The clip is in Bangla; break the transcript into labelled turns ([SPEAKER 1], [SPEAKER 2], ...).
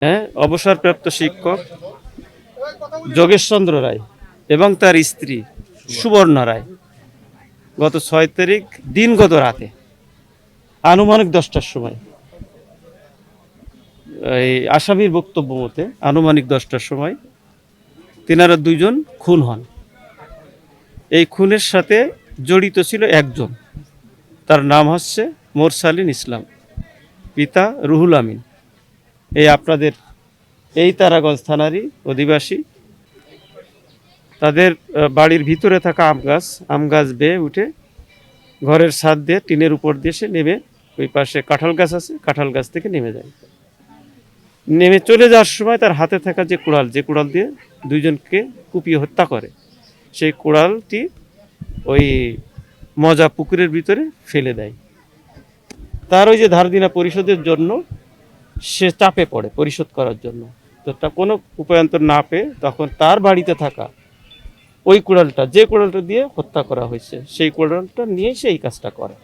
[SPEAKER 1] হ্যাঁ, অবসরপ্রাপ্ত শিক্ষক যোগেশচন্দ্র রায় এবং তার স্ত্রী সুবর্ণা রায় গত 6 তারিখ দিনগত রাতে আনুমানিক 10টার সময়, এই আসামির বক্তব্য মতে আনুমানিক 10টার সময় তিনারা দুইজন খুন হন। এই খুনের সাথে জড়িত ছিল একজন, তার নাম হচ্ছে মোরসালিন ইসলাম, পিতা রুহুল আমিন। এই আপনাদের এই তারাগঞ্জ থানারই অধিবাসী। তাদের বাড়ির ভিতরে থাকা আম গাছ বেয়ে উঠে ঘরের ছাদ দিয়ে টিনের উপর দিয়ে সে নেমে, ওই পাশে কাঁঠাল গাছ আছে, কাঁঠাল গাছ থেকে নেমে যায়। নেমে চলে যাওয়ার সময় তার হাতে থাকা যে কুড়াল দিয়ে দুইজনকে কুপিয়ে হত্যা করে, সেই কুড়ালটি ওই মজা পুকুরের ভিতরে ফেলে দেয়। তার ওই যে ধার দেনা পরিশোধের জন্য সে চাপে পড়ে পরিশোধ করার জন্য, তো তা কোনো উপায়ন্তর না পেয়ে তখন তার বাড়িতে থাকা ওই কুড়ালটা, যে কুড়ালটা দিয়ে হত্যা করা হয়েছে, সেই কুড়ালটা নিয়ে সে এই কাজটা করে।